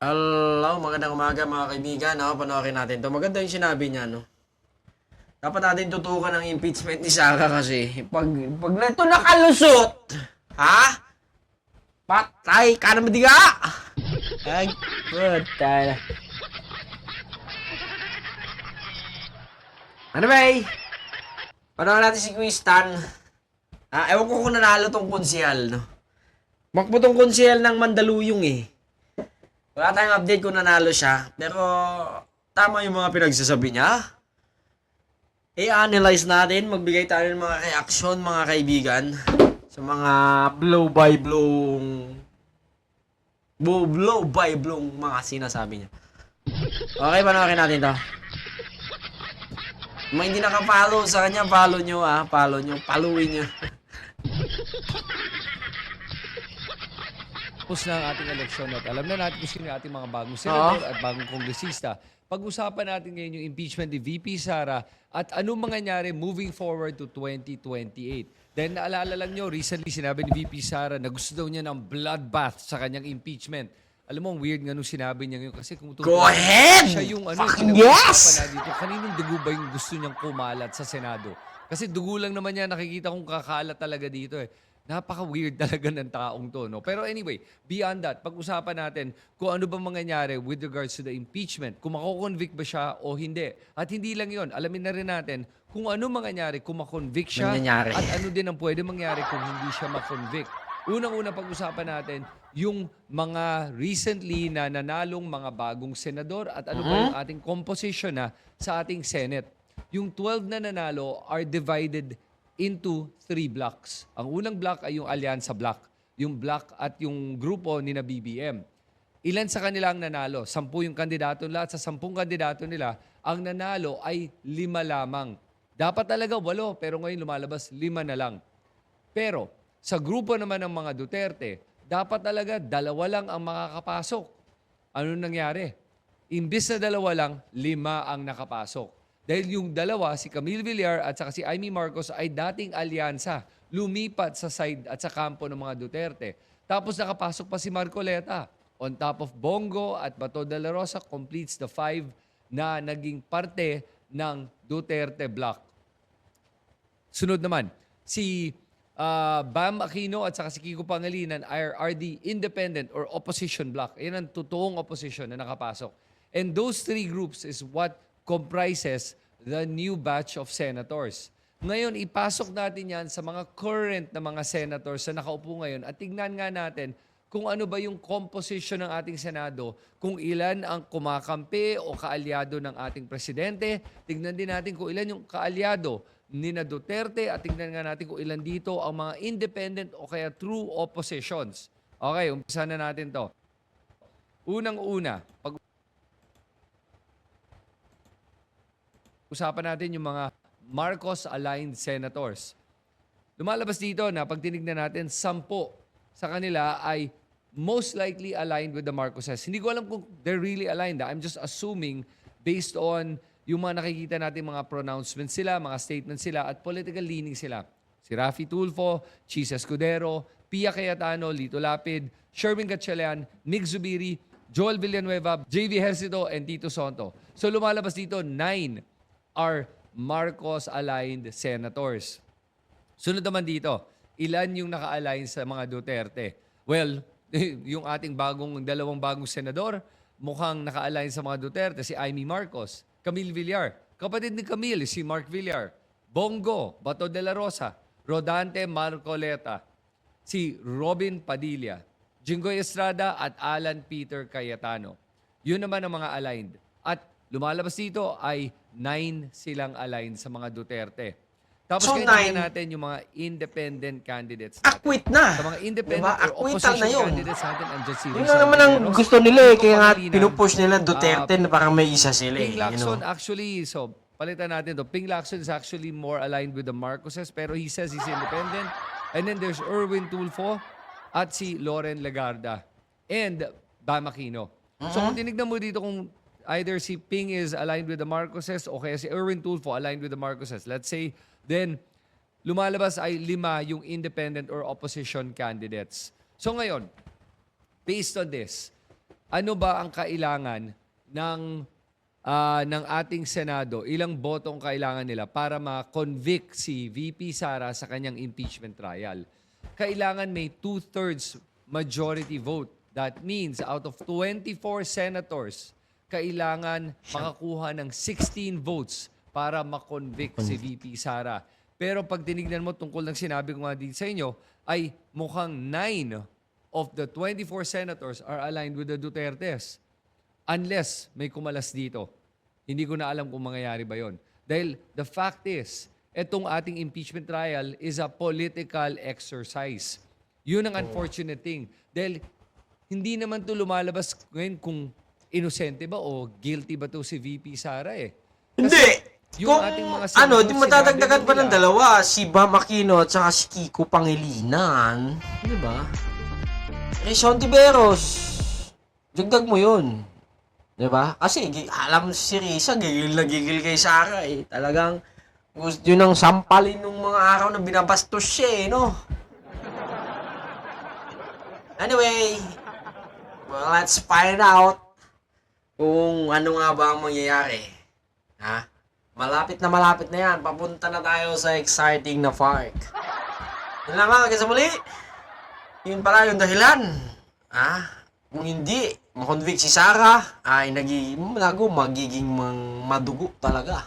Hello, magandang umaga mga kaibigan. Ako, panoorin natin to. Maganda yung sinabi niya, no? Dapat natin tutukan ang impeachment ni Sara kasi pag na ito nakalusot, ha? Patay ka na madiga! Ay, patay. Ano ba eh? Panoorin natin si Quistan. Ewan ko kung nanalo tong konsehal, no? Makbo tong konsehal ng Mandaluyong eh. Wala tayong update kung nanalo siya. Pero tama yung mga pinagsasabi niya. I-analyze natin, magbigay tayo ng mga reaksyon mga kaibigan sa mga blow by blow mga sinasabi niya. Okay, panoorin natin to. Mga hindi naka-follow sa kanya, follow nyo follow nyo, followin nyo. Tapos na ang ating eleksyon at alam na natin kung sino yung ating mga bagong senador at bagong kongresista. Pag-usapan natin ngayon yung impeachment ni VP Sara at anong mangyayari moving forward to 2028. Then naalala lang nyo, recently sinabi ni VP Sara na gusto daw niya ng bloodbath sa kanyang impeachment. Alam mo, ang weird nga nung sinabi niya yun kasi kung Go ahead! siya yung Fucking yes! Na dito, kaninong dugo ba yung gusto niyang kumalat sa Senado? Kasi dugo lang naman niya nakikita kong kakalat talaga dito eh. Napaka-weird talaga ng taong to, no? Pero anyway, beyond that, pag-usapan natin kung ano ba mangyayari with regards to the impeachment, kung mako-convict ba siya o hindi. At hindi lang yon, alamin na rin natin kung ano mangyayari kung makonvict siya Mangyayari. at ano din ang pwede mangyari kung hindi siya makonvict. Unang-una pag-usapan natin yung mga recently na nanalong mga bagong senador at ano pa yung ating composition na sa ating Senate. Yung 12 na nanalo are divided into 3 blocks. Ang unang block ay yung Alyansa Block. Yung block at yung grupo ni na BBM. Ilan sa kanila ang nanalo? 10 yung kandidato nila at sa 10 kandidato nila, ang nanalo ay 5 lamang. Dapat talaga 8, pero ngayon lumalabas 5 na lang. Pero sa grupo naman ng mga Duterte, dapat talaga 2 lang ang makakapasok. Ano nangyari? Imbis na 2 lang, 5 ang nakapasok. Dahil yung dalawa, si Camille Villar at saka si Amy Marcos ay dating alyansa. Lumipat sa side at sa kampo ng mga Duterte. Tapos nakapasok pa si Marcoleta. On top of Bongo at Bato de la Rosa completes the 5 na naging parte ng Duterte Bloc. Sunod naman, si Bam Aquino at saka si Kiko Pangilinan are the independent or opposition bloc. Yan ang totoong opposition na nakapasok. And those 3 groups is what comprises the new batch of senators. Ngayon, ipasok natin yan sa mga current na mga senators na nakaupo ngayon at tignan nga natin kung ano ba yung composition ng ating Senado, kung ilan ang kumakampi o kaalyado ng ating presidente. Tignan din natin kung ilan yung kaalyado ni na Duterte at tignan nga natin kung ilan dito ang mga independent o kaya true oppositions. Okay, umpisa na natin to. Unang-una, usapan natin yung mga Marcos-aligned senators. Lumalabas dito na pag tinignan natin, 10 sa kanila ay most likely aligned with the Marcoses. Hindi ko alam kung they're really aligned. I'm just assuming based on yung mga nakikita natin mga pronouncements sila, mga statements sila, at political leaning sila. Si Raffy Tulfo, Chis Escudero, Pia Cayetano, Lito Lapid, Sherwin Gatchalian, Mig Zubiri, Joel Villanueva, JV Ejercito, and Tito Sonto. So lumalabas dito, 9 are Marcos-aligned senators. Sunod naman dito, ilan yung naka-align sa mga Duterte? Well, yung ating dalawang bagong senador, mukhang naka-align sa mga Duterte, si Amy Marcos, Camille Villar, kapatid ni Camille, si Mark Villar, Bongo, Bato de la Rosa, Rodante Marcoleta, si Robin Padilla, Jinggoy Estrada at Alan Peter Cayetano. Yun naman ang mga aligned. At lumalabas dito ay 9 silang aligned sa mga Duterte. Tapos So, kailangan 9. natin yung mga independent candidates natin. Acquit na! Sa mga independent Diba? or Acquittal opposition na yun. candidates natin, andyan si Yun Rizal lang naman ang Riveros, gusto nila eh. Kiko Kaya nga Pangilinan, pinupush nila Duterte na parang may isa sila eh. Ping Lacson actually, so palitan natin to. Ping Lacson is actually more aligned with the Marcoses pero he says he's independent. And then there's Erwin Tulfo at si Loren Legarda and Bam Aquino. So kung tinignan mo dito kung either si Ping is aligned with the Marcoses o kaya si Erwin Tulfo aligned with the Marcoses, let's say, then lumalabas ay 5 yung independent or opposition candidates. So ngayon, based on this, ano ba ang kailangan ng ating Senado? Ilang boto ang kailangan nila para ma-convict si VP Sara sa kanyang impeachment trial? Kailangan may 2/3 majority vote. That means out of 24 senators, kailangan makakuha ng 16 votes para ma-convict si VP Sara. Pero pag tinignan mo tungkol ng sinabi ko nga dito sa inyo, ay mukhang 9 of the 24 senators are aligned with the Dutertes. Unless may kumalas dito. Hindi ko na alam kung mangyayari ba yon. Dahil the fact is, etong ating impeachment trial is a political exercise. Yun ang unfortunate thing. Dahil hindi naman to lumalabas ngayon kung inosente ba o guilty ba to si VP Sara eh. Hindi! Yung Kung ating mga ano, senador, di matadagdagan sinabi pa ng nila, dalawa, si Bam Aquino at saka si Kiko Pangilinan. Di ba? Rizon Tiberos. Dagdag mo yun. Di ba? Kasi alam si Risa, gigil na gigil kay Sara eh. Talagang gusto yun ang sampalin nung mga araw na binabastos siya eh, no? Anyway, well, let's find out kung ano nga ba ang mangyayari. Ha? Malapit na yan. Papunta na tayo sa exciting na park. Yun lang nga, sa muli. Yun pala yung dahilan. Kung hindi, makonvict si Sara, ay magiging madugo talaga.